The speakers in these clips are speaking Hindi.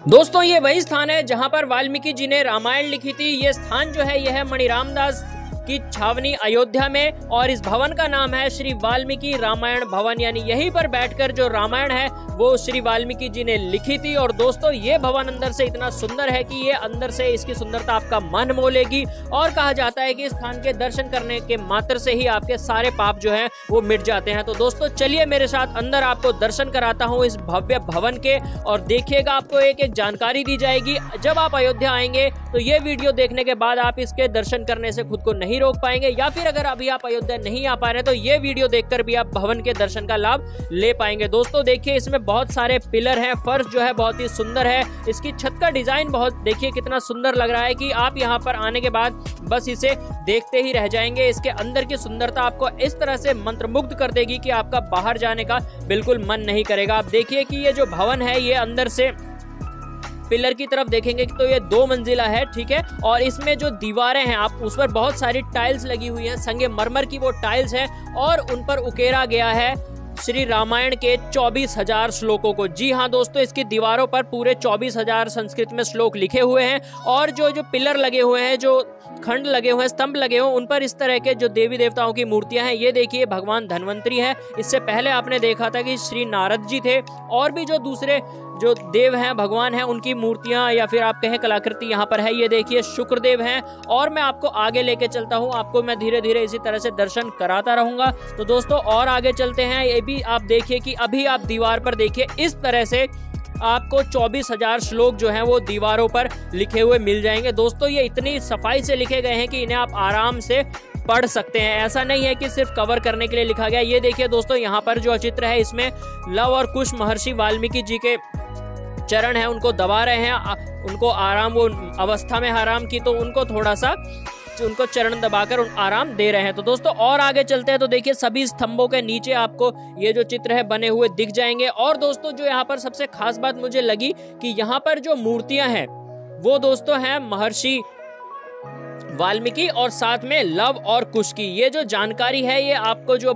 दोस्तों ये वही स्थान है जहां पर वाल्मीकि जी ने रामायण लिखी थी। ये स्थान जो है यह है मणिराम दास की छावनी अयोध्या में, और इस भवन का नाम है श्री वाल्मीकि रामायण भवन। यानी यहीं पर बैठकर जो रामायण है वो श्री वाल्मीकि जी ने लिखी थी। और दोस्तों ये भवन अंदर से इतना सुंदर है कि ये अंदर से इसकी सुंदरता आपका मन मोह लेगी। और कहा जाता है कि इस स्थान के दर्शन करने के मात्र से ही आपके सारे पाप जो हैं वो मिट जाते हैं। तो दोस्तों चलिए मेरे साथ अंदर आपको दर्शन कराता हूँ इस भव्य भवन के, और देखिएगा आपको एक एक जानकारी दी जाएगी। जब आप अयोध्या आएंगे तो ये वीडियो देखने के बाद आप इसके दर्शन करने से खुद को नहीं रोक पाएंगे, या फिर अगर अभी आप अयोध्या नहीं आ पा रहे तो ये वीडियो देखकर भी आप भवन के दर्शन का लाभ ले पाएंगे। दोस्तों देखिए इसमें बहुत सारे पिलर हैं, फर्श जो है बहुत ही सुंदर है, इसकी छत का डिजाइन बहुत देखिए कितना सुंदर लग रहा है कि आप यहाँ पर आने के बाद बस इसे देखते ही रह जाएंगे। इसके अंदर की सुंदरता आपको इस तरह से मंत्रमुग्ध कर देगी कि आपका बाहर जाने का बिल्कुल मन नहीं करेगा। आप देखिए कि ये जो भवन है ये अंदर से पिलर की तरफ देखेंगे तो ये 2 मंजिला है, ठीक है। और इसमें जो दीवारें हैं आप उस पर बहुत सारी टाइल्स लगी हुई हैं, संगमरमर की वो टाइल्स हैं, और उन पर उकेरा गया है श्री रामायण के 24,000 श्लोकों को। जी हाँ दोस्तों, इसकी दीवारों पर पूरे 24,000 संस्कृत में श्लोक लिखे हुए हैं। और जो पिलर लगे हुए हैं, जो खंड लगे हुए हैं, स्तंभ लगे हुए हैं, उन पर इस तरह के जो देवी देवताओं की मूर्तियां हैं। ये देखिए भगवान धन्वंतरी है। इससे पहले आपने देखा था कि श्री नारद जी थे, और भी जो दूसरे जो देव हैं भगवान हैं उनकी मूर्तियां या फिर आप कहें कलाकृति यहाँ पर है। ये देखिए शुक्रदेव हैं, और मैं आपको आगे लेके चलता हूँ, आपको मैं धीरे धीरे इसी तरह से दर्शन कराता रहूंगा। तो दोस्तों और आगे चलते हैं। ये भी आप देखिए कि अभी आप दीवार पर देखिए इस तरह से आपको 24,000 श्लोक जो हैं वो दीवारों पर लिखे हुए मिल जाएंगे। दोस्तों ये इतनी सफाई से लिखे गए हैं कि इन्हें आप आराम से पढ़ सकते हैं। ऐसा नहीं है कि सिर्फ कवर करने के लिए लिखा गया। ये देखिए दोस्तों यहाँ पर जो चित्र है इसमें लव और कुश महर्षि वाल्मीकि जी के चरण है, उनको दबा रहे हैं, उनको आराम, वो अवस्था में आराम की तो उनको थोड़ा सा उनको चरण दबाकर आराम दे रहे हैं। तो दोस्तों और आगे चलते हैं तो देखिए सभी स्तंभों के नीचे आपको ये जो चित्र है बने हुए दिख जाएंगे। और दोस्तों जो यहाँ पर सबसे खास बात मुझे लगी कि यहाँ पर जो मूर्तियां हैं वो दोस्तों हैं महर्षि वाल्मीकि और साथ में लव और कुश की। ये जो जानकारी है ये आपको जो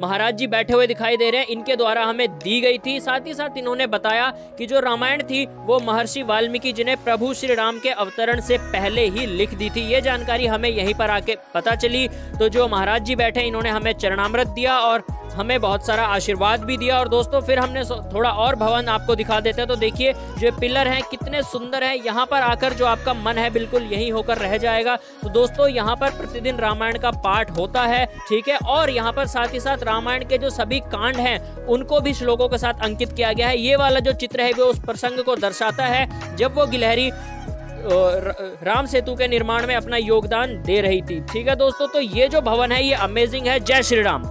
महाराज जी बैठे हुए दिखाई दे रहे हैं इनके द्वारा हमें दी गई थी। साथ ही साथ इन्होंने बताया कि जो रामायण थी वो महर्षि वाल्मीकि जी ने प्रभु श्री राम के अवतरण से पहले ही लिख दी थी। ये जानकारी हमें यहीं पर आके पता चली। तो जो महाराज जी बैठे इन्होंने हमें चरणामृत दिया और हमें बहुत सारा आशीर्वाद भी दिया। और दोस्तों फिर हमने थोड़ा और भवन आपको दिखा देते हैं। तो देखिए जो पिलर हैं कितने सुंदर हैं, यहाँ पर आकर जो आपका मन है बिल्कुल यहीं होकर रह जाएगा। तो दोस्तों यहाँ पर प्रतिदिन रामायण का पाठ होता है, ठीक है। और यहाँ पर साथ ही साथ रामायण के जो सभी कांड हैं उनको भी श्लोकों के साथ अंकित किया गया है। ये वाला जो चित्र है वो उस प्रसंग को दर्शाता है जब वो गिलहरी राम सेतु के निर्माण में अपना योगदान दे रही थी, ठीक है दोस्तों। तो ये जो भवन है ये अमेजिंग है। जय श्री राम।